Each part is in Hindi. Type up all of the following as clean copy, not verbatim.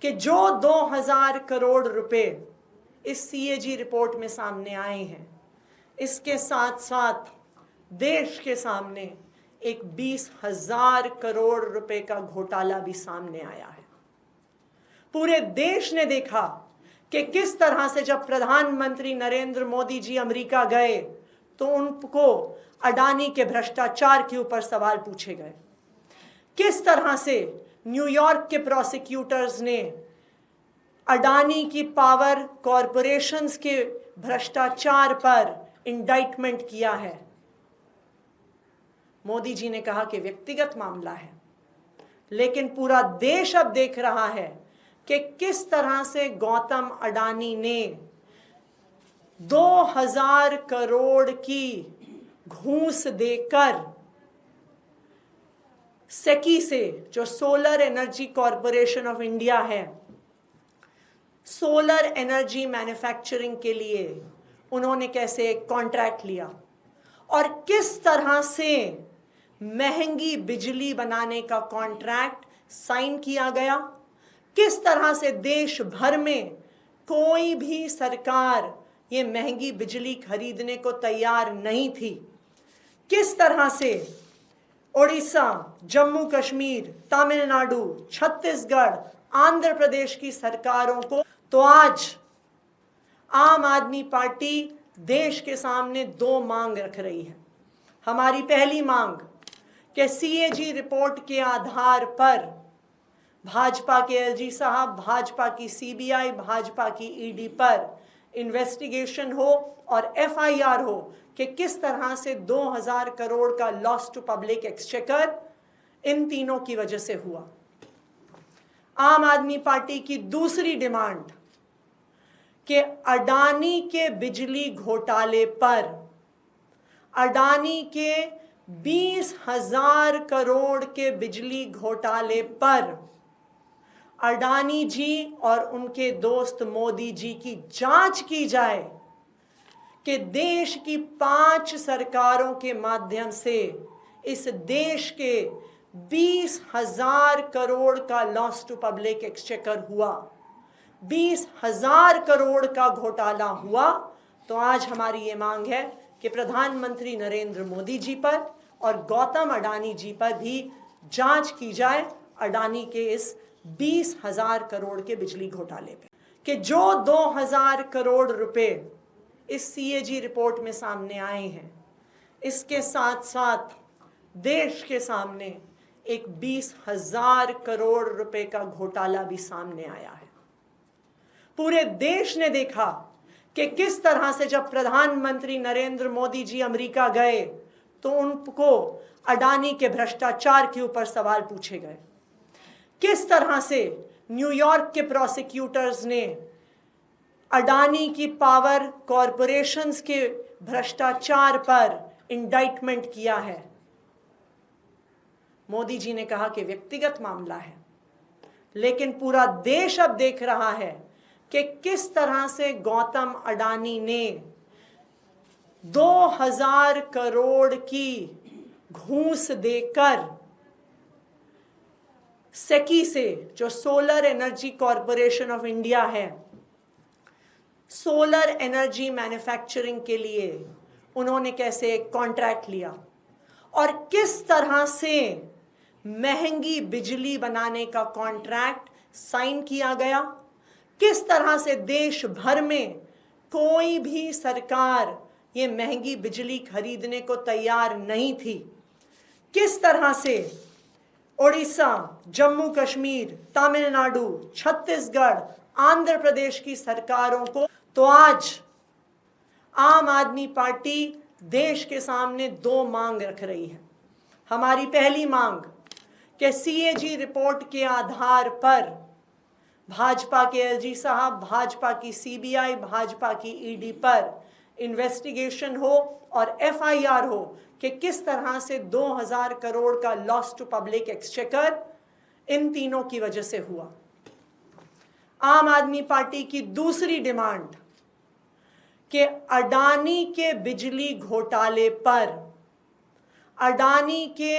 कि जो 2000 करोड़ रुपए इस सीएजी रिपोर्ट में सामने आए हैं, इसके साथ साथ देश के सामने एक 20,000 करोड़ रुपए का घोटाला भी सामने आया है। पूरे देश ने देखा कि किस तरह से जब प्रधानमंत्री नरेंद्र मोदी जी अमेरिका गए तो उनको अडानी के भ्रष्टाचार के ऊपर सवाल पूछे गए। किस तरह से न्यूयॉर्क के प्रोसिक्यूटर्स ने अडानी की पावर कॉरपोरेशंस के भ्रष्टाचार पर इंडाइटमेंट किया है। मोदी जी ने कहा कि व्यक्तिगत मामला है, लेकिन पूरा देश अब देख रहा है कि किस तरह से गौतम अडानी ने 2000 करोड़ की घूस देकर सेकी से, जो solar energy corporation of India है, सोलर एनर्जी मैन्युफैक्चरिंग के लिए उन्होंने कैसे एक कॉन्ट्रैक्ट लिया और किस तरह से महंगी बिजली बनाने का कॉन्ट्रैक्ट साइन किया गया। किस तरह से देश भर में कोई भी सरकार ये महंगी बिजली खरीदने को तैयार नहीं थी। किस तरह से ओडिशा, जम्मू कश्मीर, तमिलनाडु, छत्तीसगढ़, आंध्र प्रदेश की सरकारों को, तो आज आम आदमी पार्टी देश के सामने दो मांग रख रही है। हमारी पहली मांग कि सीएजी रिपोर्ट के आधार पर भाजपा के एलजी साहब, भाजपा की सीबीआई, भाजपा की ईडी पर इन्वेस्टिगेशन हो और एफआईआर हो कि किस तरह से 2000 करोड़ का लॉस टू पब्लिक एक्सचेकर इन तीनों की वजह से हुआ। आम आदमी पार्टी की दूसरी डिमांड कि अडानी के बिजली घोटाले पर, अडानी के 20,000 करोड़ के बिजली घोटाले पर अडानी जी और उनके दोस्त मोदी जी की जांच की जाए कि देश की 5 सरकारों के माध्यम से इस देश के 20,000 करोड़ का लॉस टू पब्लिक एक्सचेकर हुआ, 20,000 करोड़ का घोटाला हुआ। तो आज हमारी ये मांग है कि प्रधानमंत्री नरेंद्र मोदी जी पर और गौतम अडानी जी पर भी जांच की जाए अडानी के इस 20,000 करोड़ के बिजली घोटाले पे, कि जो 2000 करोड़ रुपए इस सीएजी रिपोर्ट में सामने आए हैं, इसके साथ साथ देश के सामने एक 20,000 करोड़ रुपए का घोटाला भी सामने आया है। पूरे देश ने देखा कि किस तरह से जब प्रधानमंत्री नरेंद्र मोदी जी अमेरिका गए तो उनको अडानी के भ्रष्टाचार के ऊपर सवाल पूछे गए। किस तरह से न्यूयॉर्क के प्रोसिक्यूटर्स ने अडानी की पावर कॉरपोरेशंस के भ्रष्टाचार पर इंडाइटमेंट किया है। मोदी जी ने कहा कि व्यक्तिगत मामला है, लेकिन पूरा देश अब देख रहा है कि किस तरह से गौतम अडानी ने 2000 करोड़ की घूस देकर सेकी से, जो solar energy corporation of India है, सोलर एनर्जी मैन्युफैक्चरिंग के लिए उन्होंने कैसे एक कॉन्ट्रैक्ट लिया और किस तरह से महंगी बिजली बनाने का कॉन्ट्रैक्ट साइन किया गया। किस तरह से देश भर में कोई भी सरकार ये महंगी बिजली खरीदने को तैयार नहीं थी। किस तरह से ओडिशा, जम्मू कश्मीर, तमिलनाडु, छत्तीसगढ़, आंध्र प्रदेश की सरकारों को, तो आज आम आदमी पार्टी देश के सामने दो मांग रख रही है। हमारी पहली मांग कि सीएजी रिपोर्ट के आधार पर भाजपा के एलजी साहब, भाजपा की सीबीआई, भाजपा की ईडी पर इन्वेस्टिगेशन हो और एफआईआर हो कि किस तरह से 2000 करोड़ का लॉस टू पब्लिक एक्सचेकर इन तीनों की वजह से हुआ। आम आदमी पार्टी की दूसरी डिमांड कि अडानी के बिजली घोटाले पर, अडानी के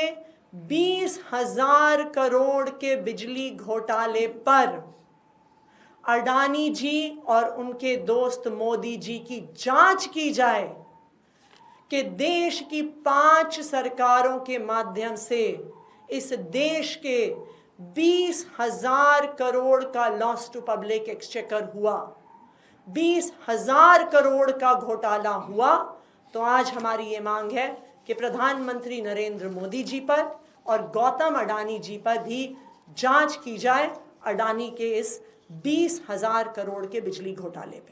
20,000 करोड़ के बिजली घोटाले पर अडानी जी और उनके दोस्त मोदी जी की जांच की जाए कि देश की 5 सरकारों के माध्यम से इस देश के 20,000 करोड़ का लॉस टू पब्लिक एक्सचेकर हुआ, 20,000 करोड़ का घोटाला हुआ। तो आज हमारी ये मांग है कि प्रधानमंत्री नरेंद्र मोदी जी पर और गौतम अडानी जी पर भी जांच की जाए अडानी के इस 20,000 करोड़ के बिजली घोटाले पे।